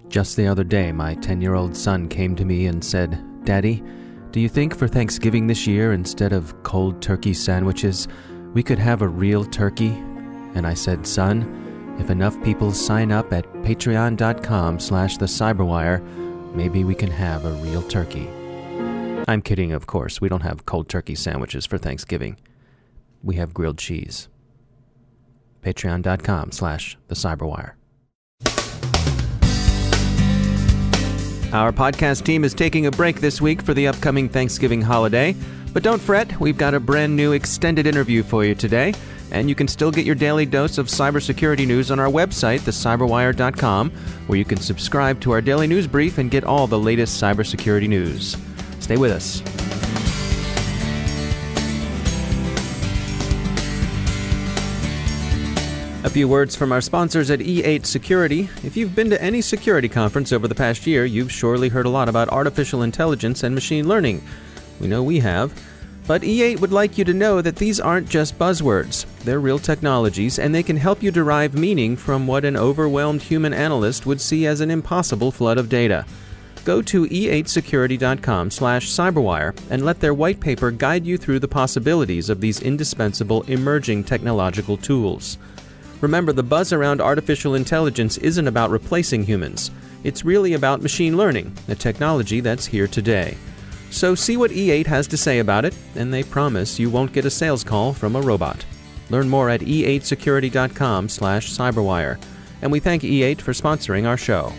Just the other day, my 10-year-old son came to me and said, "Daddy, do you think for Thanksgiving this year, instead of cold turkey sandwiches, we could have a real turkey?" And I said, "Son, if enough people sign up at patreon.com/thecyberwire, maybe we can have a real turkey." I'm kidding, of course. We don't have cold turkey sandwiches for Thanksgiving. We have grilled cheese. Patreon.com/thecyberwire. Our podcast team is taking a break this week for the upcoming Thanksgiving holiday. But don't fret, we've got a brand new extended interview for you today. And you can still get your daily dose of cybersecurity news on our website, thecyberwire.com, where you can subscribe to our daily news brief and get all the latest cybersecurity news. Stay with us. A few words from our sponsors at E8 Security. If you've been to any security conference over the past year, you've surely heard a lot about artificial intelligence and machine learning. We know we have. But E8 would like you to know that these aren't just buzzwords. They're real technologies, and they can help you derive meaning from what an overwhelmed human analyst would see as an impossible flood of data. Go to e8security.com/cyberwire and let their white paper guide you through the possibilities of these indispensable emerging technological tools. Remember, the buzz around artificial intelligence isn't about replacing humans. It's really about machine learning, a technology that's here today. So see what E8 has to say about it, and they promise you won't get a sales call from a robot. Learn more at e8security.com/cyberwire. And we thank E8 for sponsoring our show.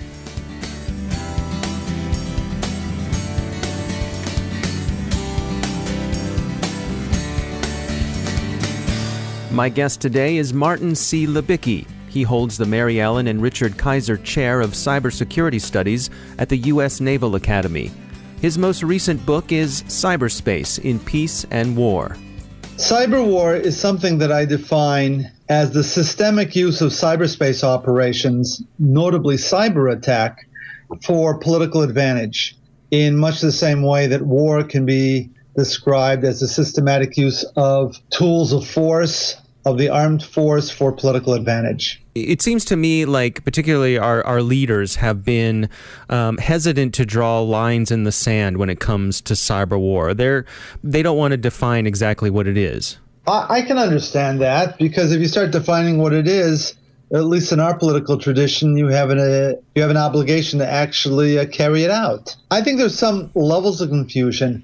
My guest today is Martin C. Libicki. He holds the Maryellen and Richard Keyser Chair of Cybersecurity Studies at the U.S. Naval Academy. His most recent book is Cyberspace in Peace and War. Cyberwar is something that I define as the systemic use of cyberspace operations, notably cyber attack, for political advantage, in much the same way that war can be described as the systematic use of tools of force, of the armed force for political advantage. It seems to me like particularly our leaders have been hesitant to draw lines in the sand when it comes to cyber war. They don't want to define exactly what it is. I can understand that, because if you start defining what it is, at least in our political tradition, you have an obligation to actually carry it out. I think there's some levels of confusion.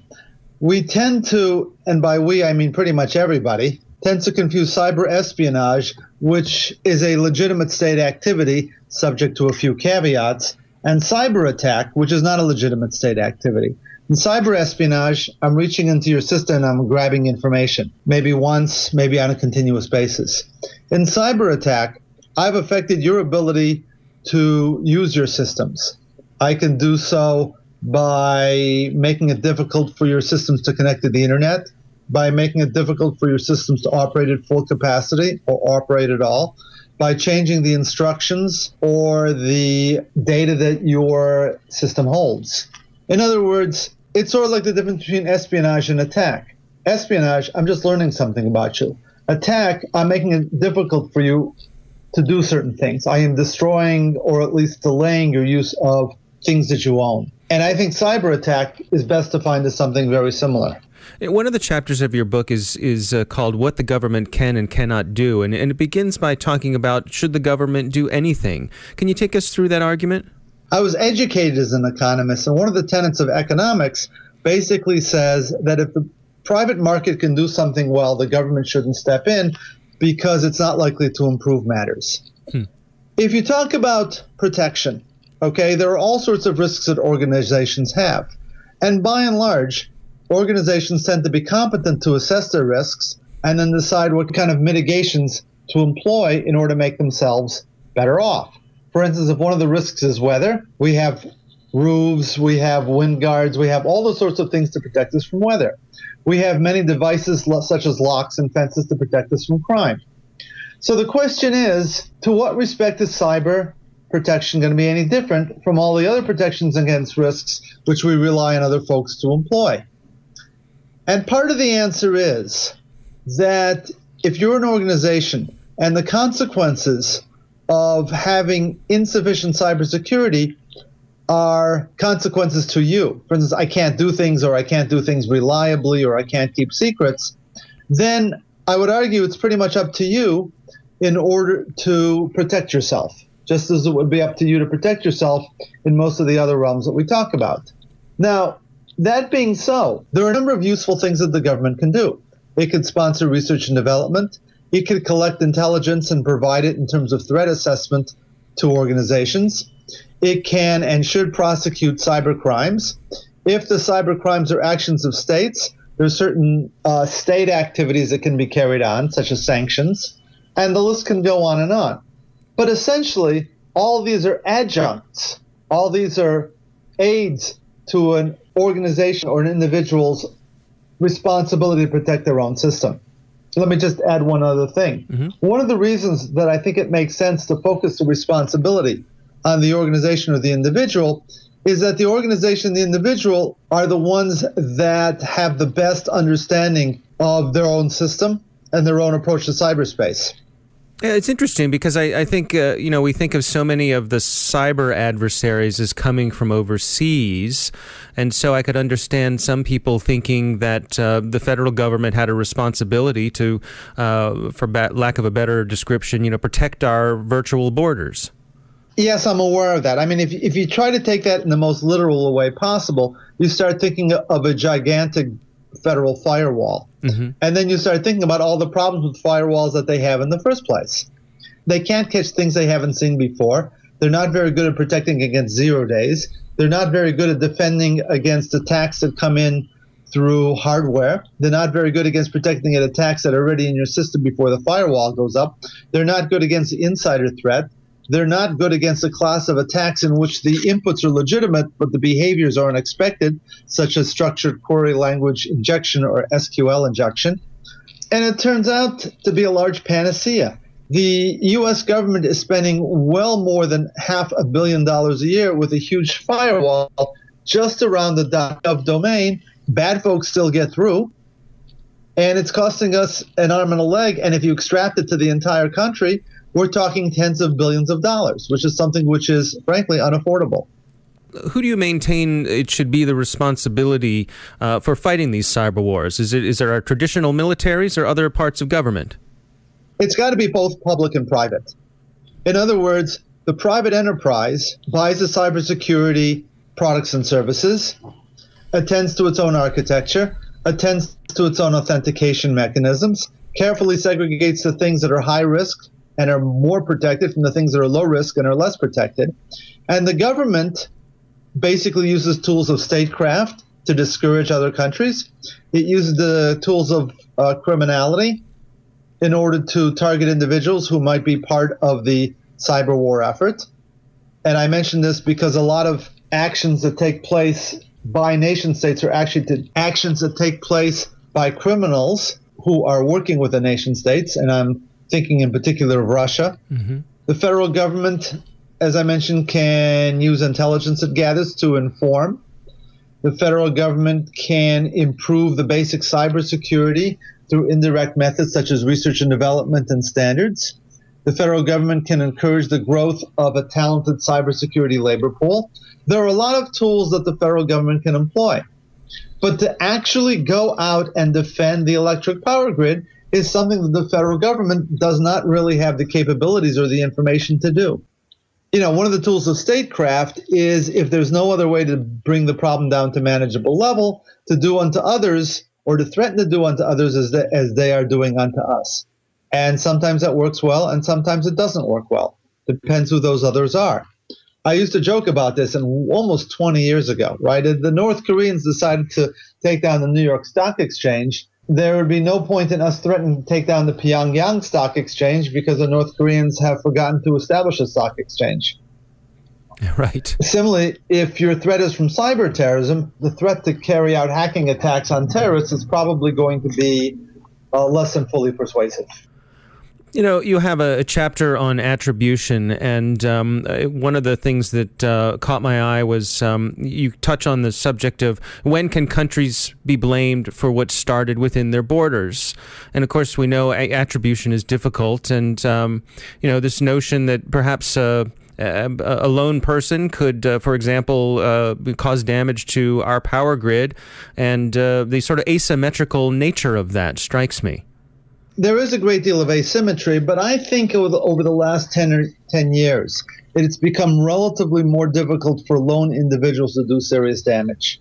We tend to, and by we I mean pretty much everybody, tends to confuse cyber espionage, which is a legitimate state activity subject to a few caveats, and cyber attack, which is not a legitimate state activity. In cyber espionage, I'm reaching into your system and I'm grabbing information, maybe once, maybe on a continuous basis. In cyber attack, I've affected your ability to use your systems. I can do so by making it difficult for your systems to connect to the internet, by making it difficult for your systems to operate at full capacity or operate at all, by changing the instructions or the data that your system holds. In other words, it's sort of like the difference between espionage and attack. Espionage, I'm just learning something about you. Attack, I'm making it difficult for you to do certain things. I am destroying or at least delaying your use of things that you own. And I think cyber attack is best defined as something very similar. One of the chapters of your book is called What the Government Can and Cannot Do, and it begins by talking about should the government do anything. Can you take us through that argument? I was educated as an economist, and one of the tenets of economics basically says that if the private market can do something well, the government shouldn't step in because it's not likely to improve matters. If you talk about protection, okay, there are all sorts of risks that organizations have. And by and large, organizations tend to be competent to assess their risks and then decide what kind of mitigations to employ in order to make themselves better off. For instance, if one of the risks is weather, we have roofs, we have wind guards, we have all those sorts of things to protect us from weather. We have many devices such as locks and fences to protect us from crime. So the question is, to what respect is cyber protection going to be any different from all the other protections against risks which we rely on other folks to employ? And part of the answer is that if you're an organization and the consequences of having insufficient cybersecurity are consequences to you. For instance, I can't do things, or I can't do things reliably, or I can't keep secrets, then I would argue it's pretty much up to you in order to protect yourself, just as it would be up to you to protect yourself in most of the other realms that we talk about. Now, that being so, there are a number of useful things that the government can do. It could sponsor research and development. It could collect intelligence and provide it in terms of threat assessment to organizations. It can and should prosecute cyber crimes. If the cyber crimes are actions of states, there are certain state activities that can be carried on, such as sanctions, and the list can go on and on. But essentially, all these are adjuncts. All these are aids to an organization or an individual's responsibility to protect their own system. Let me just add one other thing. Mm-hmm. One of the reasons that I think it makes sense to focus the responsibility on the organization or the individual is that the organization and the individual are the ones that have the best understanding of their own system and their own approach to cyberspace. Yeah, it's interesting because I think, we think of so many of the cyber adversaries as coming from overseas. And so I could understand some people thinking that the federal government had a responsibility to, for lack of a better description, protect our virtual borders. Yes, I'm aware of that. I mean, if you try to take that in the most literal way possible, you start thinking of a gigantic federal firewall. Mm-hmm. And then you start thinking about all the problems with firewalls that they have in the first place. They can't catch things they haven't seen before. They're not very good at protecting against 0 days. They're not very good at defending against attacks that come in through hardware. They're not very good against protecting against attacks that are already in your system before the firewall goes up. They're not good against the insider threat. They're not good against a class of attacks in which the inputs are legitimate, but the behaviors are unexpected, such as structured query language injection or SQL injection. And it turns out to be a large panacea. The U.S. government is spending well more than $500 million a year with a huge firewall just around the .gov domain. Bad folks still get through. And it's costing us an arm and a leg. And if you extract it to the entire country, we're talking tens of billions of dollars, which is something which is, frankly, unaffordable. Who do you maintain it should be the responsibility for fighting these cyber wars? Is there our traditional militaries or other parts of government? It's got to be both public and private. In other words, the private enterprise buys the cybersecurity products and services, attends to its own architecture, attends to its own authentication mechanisms, carefully segregates the things that are high risk and are more protected from the things that are low risk and are less protected. And the government basically uses tools of statecraft to discourage other countries. It uses the tools of criminality in order to target individuals who might be part of the cyber war effort. And I mention this because a lot of actions that take place by nation states are actually actions that take place by criminals who are working with the nation states, and I'm thinking in particular of Russia. Mm-hmm. The federal government, as I mentioned, can use intelligence it gathers to inform. The federal government can improve the basic cybersecurity through indirect methods such as research and development and standards. The federal government can encourage the growth of a talented cybersecurity labor pool. There are a lot of tools that the federal government can employ. But to actually go out and defend the electric power grid is something that the federal government does not really have the capabilities or the information to do. One of the tools of statecraft is, if there's no other way to bring the problem down to manageable level, to do unto others or to threaten to do unto others as they are doing unto us. And sometimes that works well and sometimes it doesn't work well. Depends who those others are. I used to joke about this almost 20 years ago, right? If the North Koreans decided to take down the New York Stock Exchange, there would be no point in us threatening to take down the Pyongyang Stock Exchange because the North Koreans have forgotten to establish a stock exchange. Right. Similarly, if your threat is from cyber terrorism, the threat to carry out hacking attacks on terrorists is probably going to be less than fully persuasive. You know, you have a chapter on attribution, and one of the things that caught my eye was you touch on the subject of when can countries be blamed for what started within their borders. And of course, we know attribution is difficult, and this notion that perhaps a lone person could, for example, cause damage to our power grid, and the sort of asymmetrical nature of that strikes me. There is a great deal of asymmetry, but I think over the last 10 years, it's become relatively more difficult for lone individuals to do serious damage.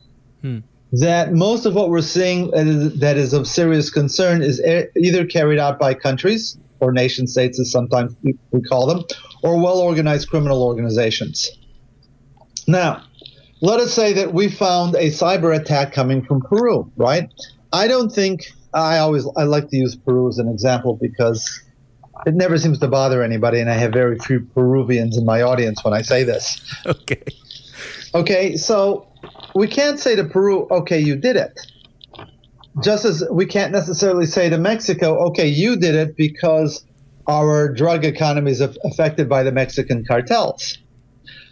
That most of what we're seeing that is of serious concern is either carried out by countries, or nation states as sometimes we call them, or well-organized criminal organizations. Now, let us say that we found a cyber attack coming from Peru, right? I don't think... I like to use Peru as an example because it never seems to bother anybody, and I have very few Peruvians in my audience when I say this. Okay, so we can't say to Peru, okay, you did it. Just as we can't necessarily say to Mexico, okay, you did it because our drug economy is affected by the Mexican cartels.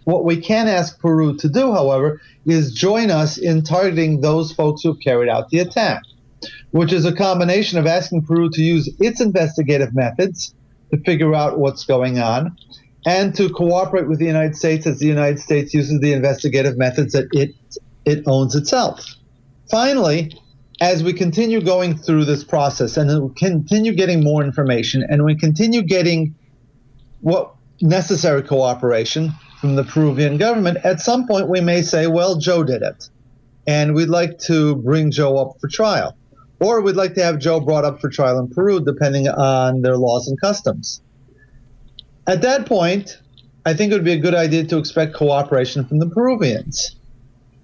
What we can ask Peru to do, however, is join us in targeting those folks who have carried out the attack, which is a combination of asking Peru to use its investigative methods to figure out what's going on and to cooperate with the United States as the United States uses the investigative methods that it owns itself. Finally, as we continue going through this process and we continue getting more information and we continue getting what necessary cooperation from the Peruvian government, at some point we may say, well, Joe did it, and we'd like to bring Joe up for trial. Or we'd like to have Joe brought up for trial in Peru, depending on their laws and customs. At that point, I think it would be a good idea to expect cooperation from the Peruvians.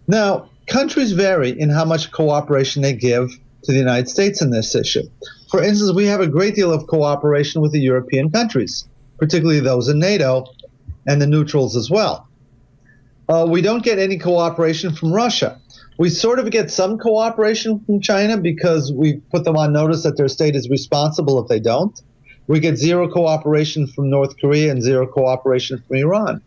Now, countries vary in how much cooperation they give to the United States in this issue. For instance, we have a great deal of cooperation with the European countries, particularly those in NATO and the neutrals as well. We don't get any cooperation from Russia. We sort of get some cooperation from China because we put them on notice that their state is responsible if they don't. We get zero cooperation from North Korea and zero cooperation from Iran.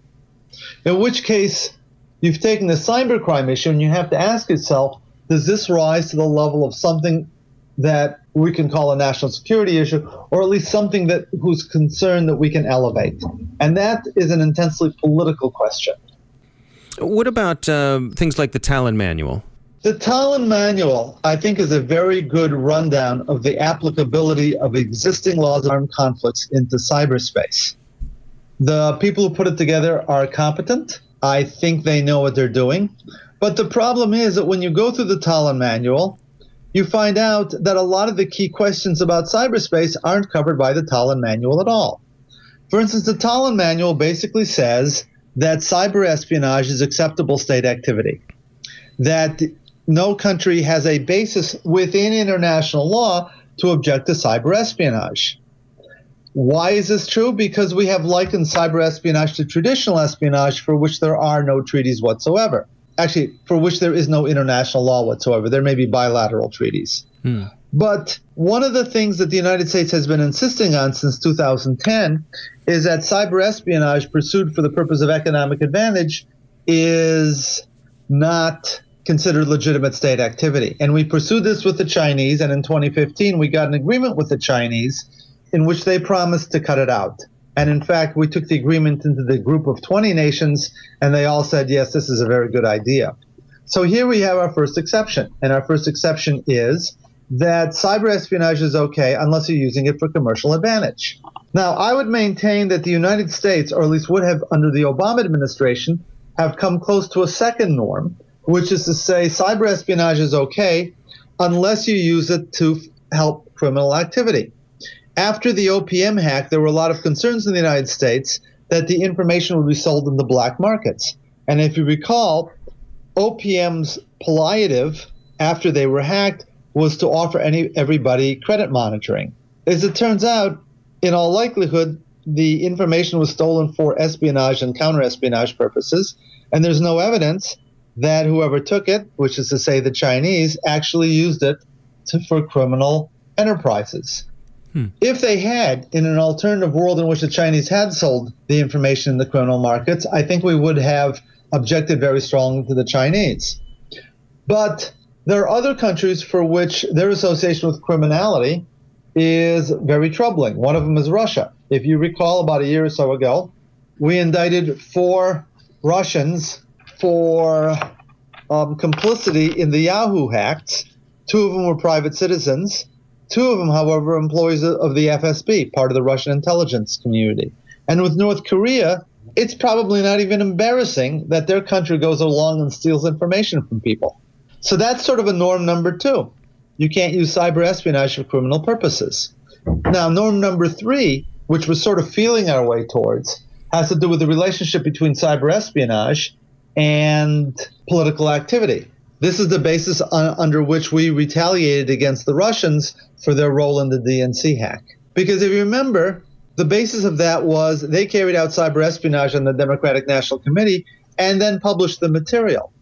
In which case, you've taken the cybercrime issue and you have to ask yourself, does this rise to the level of something that we can call a national security issue, or at least something that whose concern that we can elevate? And that is an intensely political question. What about things like the Tallinn Manual? The Tallinn Manual, I think, is a very good rundown of the applicability of existing laws of armed conflicts into cyberspace. The people who put it together are competent. I think they know what they're doing. But the problem is that when you go through the Tallinn Manual, you find out that a lot of the key questions about cyberspace aren't covered by the Tallinn Manual at all. For instance, the Tallinn Manual basically says that cyber espionage is acceptable state activity, that no country has a basis within international law to object to cyber espionage. Why is this true? Because we have likened cyber espionage to traditional espionage, for which there are no treaties whatsoever. Actually, for which there is no international law whatsoever. There may be bilateral treaties. But one of the things that the United States has been insisting on since 2010 is that cyber espionage pursued for the purpose of economic advantage is not considered legitimate state activity. And we pursued this with the Chinese, and in 2015 we got an agreement with the Chinese in which they promised to cut it out. And in fact, we took the agreement into the group of 20 nations, and they all said, yes, this is a very good idea. So here we have our first exception, and our first exception is that cyber espionage is okay unless you're using it for commercial advantage. Now, I would maintain that the United States, or at least would have under the Obama administration, have come close to a second norm, which is to say cyber espionage is okay unless you use it to help criminal activity. After the OPM hack, there were a lot of concerns in the United States that the information would be sold in the black markets. And if you recall, OPM's palliative after they were hacked was to offer everybody credit monitoring. As it turns out, in all likelihood, the information was stolen for espionage and counter-espionage purposes, and there's no evidence that whoever took it, which is to say the Chinese, actually used it for criminal enterprises. If they had, in an alternative world in which the Chinese had sold the information in the criminal markets, I think we would have objected very strongly to the Chinese. But there are other countries for which their association with criminality is very troubling. One of them is Russia. If you recall, about a year or so ago, we indicted 4 Russians for complicity in the Yahoo hacks. 2 of them were private citizens. 2 of them, however, employees of the FSB, part of the Russian intelligence community. And with North Korea, it's probably not even embarrassing that their country goes along and steals information from people. So that's sort of a norm number 2. You can't use cyber espionage for criminal purposes. Now, norm number 3, which we're sort of feeling our way towards, has to do with the relationship between cyber espionage and political activity. This is the basis under which we retaliated against the Russians for their role in the DNC hack. Because if you remember, the basis of that was they carried out cyber espionage on the Democratic National Committee and then published the material.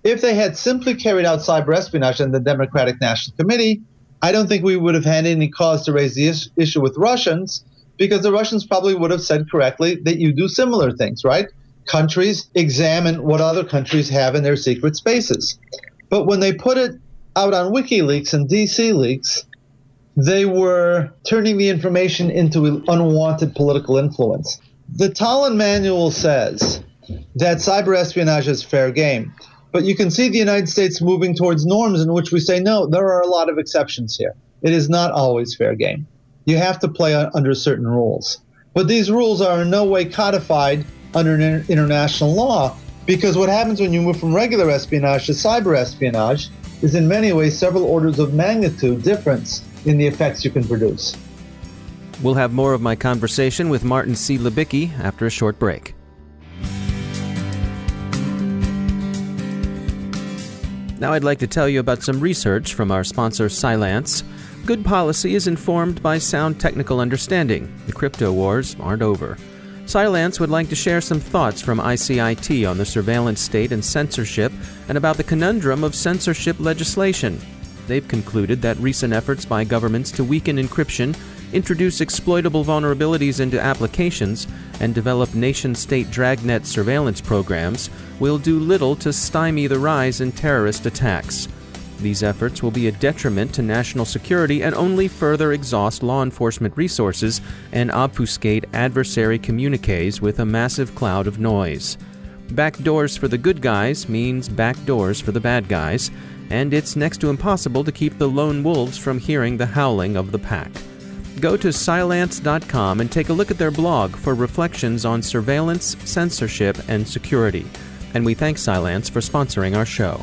If they had simply carried out cyber espionage on the Democratic National Committee, I don't think we would have had any cause to raise the issue with Russians, because the Russians probably would have said correctly that you do similar things, right? Countries examine what other countries have in their secret spaces. But when they put it out on WikiLeaks and DC Leaks, they were turning the information into unwanted political influence. The Tallinn Manual says that cyber espionage is fair game. But you can see the United States moving towards norms in which we say, no, there are a lot of exceptions here. It is not always fair game. You have to play under certain rules. But these rules are in no way codified under international law, because what happens when you move from regular espionage to cyber espionage is in many ways several orders of magnitude difference in the effects you can produce. We'll have more of my conversation with Martin C. Libicki after a short break. Now I'd like to tell you about some research from our sponsor Cylance. Good policy is informed by sound technical understanding. The crypto wars aren't over. Cylance would like to share some thoughts from ICIT on the surveillance state and censorship, and about the conundrum of censorship legislation. They've concluded that recent efforts by governments to weaken encryption, introduce exploitable vulnerabilities into applications, and develop nation-state dragnet surveillance programs will do little to stymie the rise in terrorist attacks. These efforts will be a detriment to national security and only further exhaust law enforcement resources and obfuscate adversary communiques with a massive cloud of noise. Backdoors for the good guys means backdoors for the bad guys, and it's next to impossible to keep the lone wolves from hearing the howling of the pack. Go to Cylance.com and take a look at their blog for reflections on surveillance, censorship, and security. And we thank Cylance for sponsoring our show.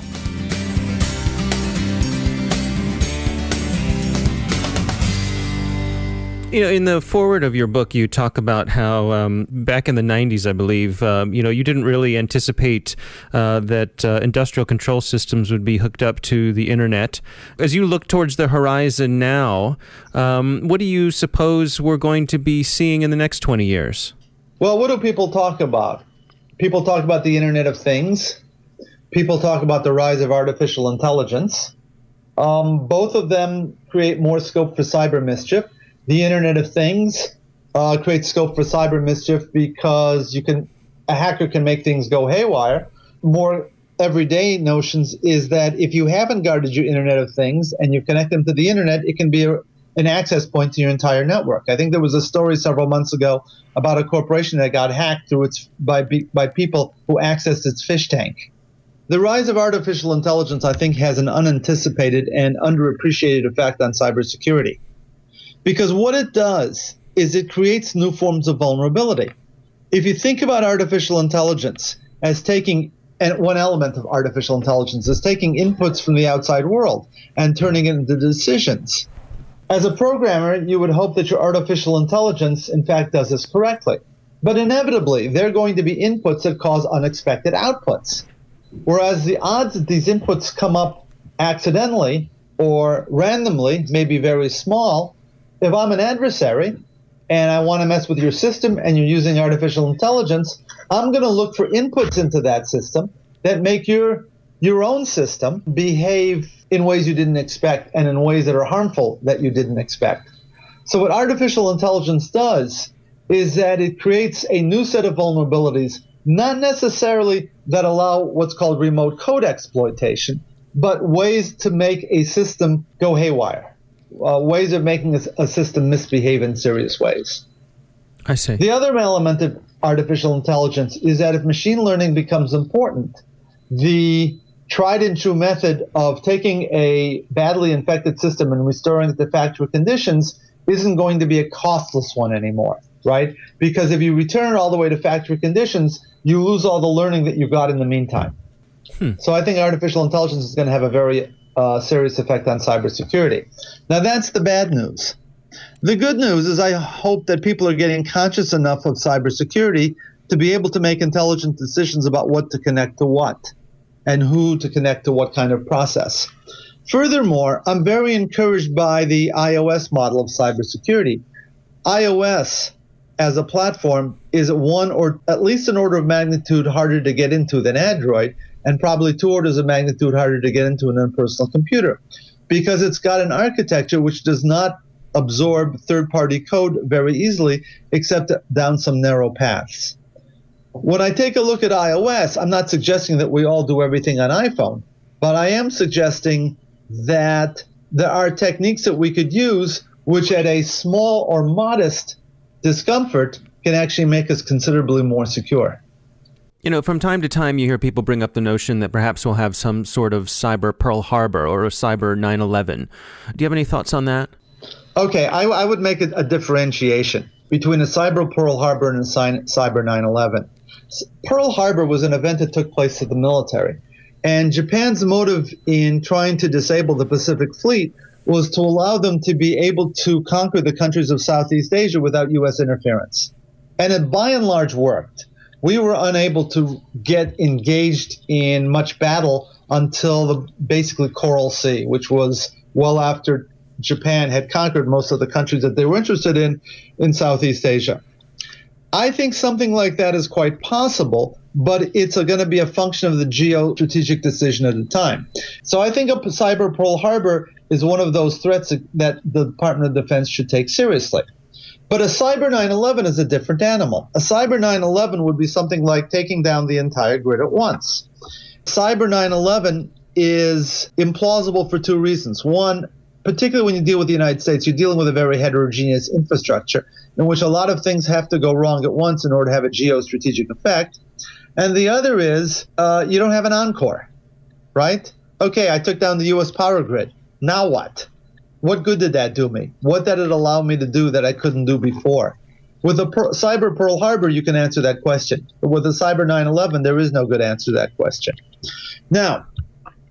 You know, in the foreword of your book, you talk about how back in the 90s, I believe, you didn't really anticipate that industrial control systems would be hooked up to the internet. As you look towards the horizon now, what do you suppose we're going to be seeing in the next 20 years? Well, what do people talk about? People talk about the Internet of Things. People talk about the rise of artificial intelligence. Both of them create more scope for cyber mischief. The Internet of Things creates scope for cyber mischief because a hacker can make things go haywire. More everyday notions is that if you haven't guarded your Internet of Things and you connect them to the Internet, it can be an access point to your entire network. I think there was a story several months ago about a corporation that got hacked by people who accessed its fish tank. The rise of artificial intelligence, I think, has an unanticipated and underappreciated effect on cybersecurity. Because what it does is it creates new forms of vulnerability. If you think about artificial intelligence as taking, and one element of artificial intelligence is taking inputs from the outside world and turning it into decisions. As a programmer, you would hope that your artificial intelligence, in fact, does this correctly. But inevitably, there are going to be inputs that cause unexpected outputs. Whereas the odds that these inputs come up accidentally or randomly may be very small. If I'm an adversary and I want to mess with your system and you're using artificial intelligence, I'm going to look for inputs into that system that make your own system behave in ways you didn't expect and in ways that are harmful that you didn't expect. So what artificial intelligence does is that it creates a new set of vulnerabilities, not necessarily that allow what's called remote code exploitation, but ways to make a system go haywire, ways of making a system misbehave in serious ways. I see. The other element of artificial intelligence is that if machine learning becomes important, the tried and true method of taking a badly infected system and restoring it to factory conditions isn't going to be a costless one anymore, right? Because if you return it all the way to factory conditions, you lose all the learning that you got in the meantime. So I think artificial intelligence is going to have a very serious effect on cybersecurity. Now, that's the bad news. The good news is I hope that people are getting conscious enough of cybersecurity to be able to make intelligent decisions about what to connect to what and who to connect to what kind of process. Furthermore, I'm very encouraged by the iOS model of cybersecurity. iOS as a platform is one or at least an order of magnitude harder to get into than Android, and probably 2 orders of magnitude harder to get into an impersonal computer, because it's got an architecture which does not absorb third-party code very easily, except down some narrow paths. When I take a look at iOS, I'm not suggesting that we all do everything on iPhone, but I am suggesting that there are techniques that we could use which at a small or modest discomfort can actually make us considerably more secure. You know, from time to time you hear people bring up the notion that perhaps we'll have some sort of cyber Pearl Harbor or a cyber 9/11. Do you have any thoughts on that? Okay, I would make a differentiation between a cyber Pearl Harbor and a cyber 9/11. Pearl Harbor was an event that took place to the military, and Japan's motive in trying to disable the Pacific Fleet was to allow them to be able to conquer the countries of Southeast Asia without U.S. interference. And it by and large worked. We were unable to get engaged in much battle until basically Coral Sea, which was well after Japan had conquered most of the countries that they were interested in Southeast Asia. I think something like that is quite possible, but it's going to be a function of the geostrategic decision at the time. So I think a cyber Pearl Harbor is one of those threats that the Department of Defense should take seriously. But a cyber 9/11 is a different animal. A cyber 9/11 would be something like taking down the entire grid at once. Cyber 9/11 is implausible for 2 reasons. One, particularly when you deal with the United States, you're dealing with a very heterogeneous infrastructure in which a lot of things have to go wrong at once in order to have a geostrategic effect. And the other is you don't have an encore, right? Okay, I took down the U.S. power grid. Now what? What good did that do me? What did it allow me to do that I couldn't do before? With a cyber Pearl Harbor, you can answer that question. But with a cyber 9/11, there is no good answer to that question. Now,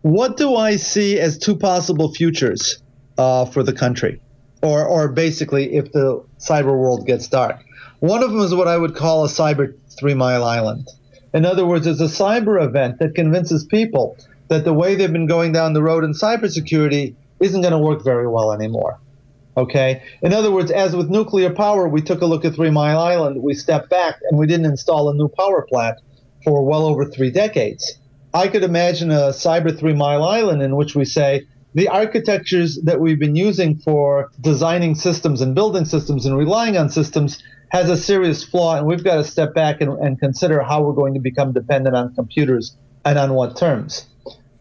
what do I see as 2 possible futures for the country? Or basically, if the cyber world gets dark. One of them is what I would call a cyber 3 Mile Island. In other words, it's a cyber event that convinces people that the way they've been going down the road in cybersecurity isn't going to work very well anymore. Okay? In other words, as with nuclear power, we took a look at 3 Mile Island, we stepped back, and we didn't install a new power plant for well over 3 decades. I could imagine a cyber 3 Mile Island in which we say, the architectures that we've been using for designing systems and building systems and relying on systems has a serious flaw, and we've got to step back and consider how we're going to become dependent on computers and on what terms.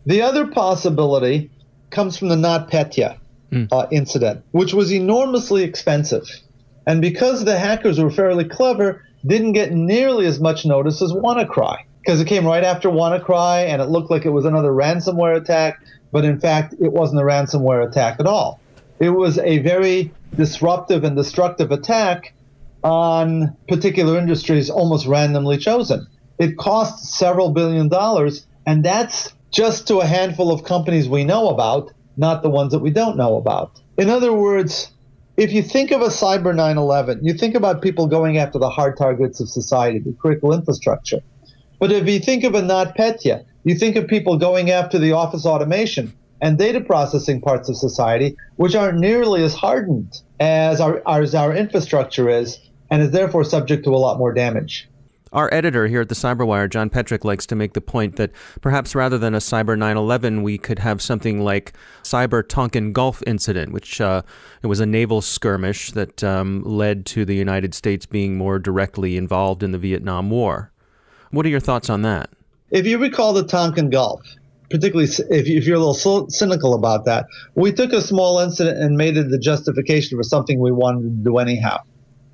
The other possibility comes from the NotPetya incident, which was enormously expensive. And because the hackers were fairly clever, didn't get nearly as much notice as WannaCry, because it came right after WannaCry, and it looked like it was another ransomware attack, but in fact, it wasn't a ransomware attack at all. It was a very disruptive and destructive attack on particular industries almost randomly chosen. It cost several $billion, and that's just to a handful of companies we know about, not the ones that we don't know about. In other words, if you think of a cyber 9/11, you think about people going after the hard targets of society, the critical infrastructure. But if you think of a NotPetya, you think of people going after the office automation and data processing parts of society, which aren't nearly as hardened as our infrastructure is, and is therefore subject to a lot more damage. Our editor here at the Cyberwire, John Petrick, likes to make the point that perhaps rather than a cyber 9/11, we could have something like cyber Tonkin Gulf incident, which it was a naval skirmish that led to the United States being more directly involved in the Vietnam War. What are your thoughts on that? If you recall the Tonkin Gulf, particularly if you're a little cynical about that, we took a small incident and made it the justification for something we wanted to do anyhow.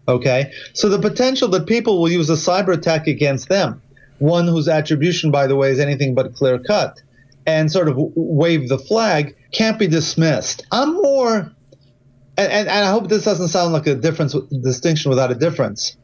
Okay? So the potential that people will use a cyber attack against them, one whose attribution, by the way, is anything but clear-cut, and sort of wave the flag, can't be dismissed. I'm more, and I hope this doesn't sound like a distinction without a difference,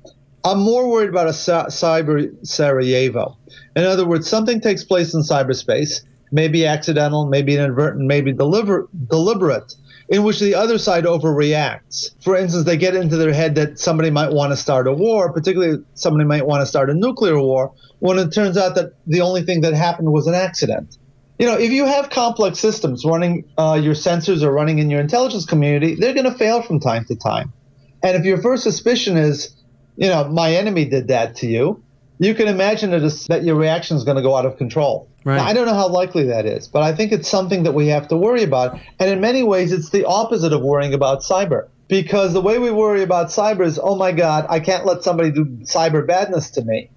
I'm more worried about a cyber Sarajevo. In other words, something takes place in cyberspace, maybe accidental, maybe inadvertent, maybe deliberate, in which the other side overreacts. For instance, they get into their head that somebody might want to start a war, particularly somebody might want to start a nuclear war, when it turns out that the only thing that happened was an accident. You know, if you have complex systems running, your sensors are running in your intelligence community, they're going to fail from time to time. And if your first suspicion is, you know, my enemy did that to you, you can imagine that your reaction is going to go out of control. Right. Now, I don't know how likely that is, but I think it's something that we have to worry about. And in many ways, it's the opposite of worrying about cyber. Because the way we worry about cyber is, oh my God, I can't let somebody do cyber badness to me.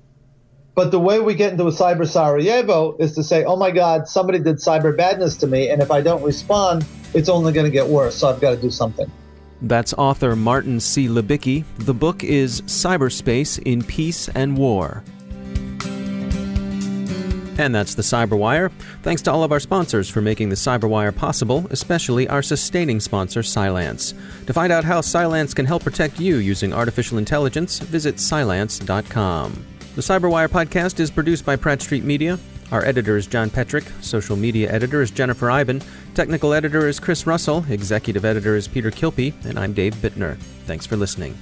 But the way we get into a cyber Sarajevo is to say, oh my God, somebody did cyber badness to me, and if I don't respond, it's only going to get worse, so I've got to do something. That's author Martin C. Libicki. The book is Cyberspace in Peace and War. And that's the Cyberwire. Thanks to all of our sponsors for making the Cyberwire possible, especially our sustaining sponsor, Cylance. To find out how Cylance can help protect you using artificial intelligence, visit Cylance.com. The Cyberwire podcast is produced by Pratt Street Media. Our editor is John Petrick. Social media editor is Jennifer Iben. Technical editor is Chris Russell. Executive editor is Peter Kilpie. And I'm Dave Bittner. Thanks for listening.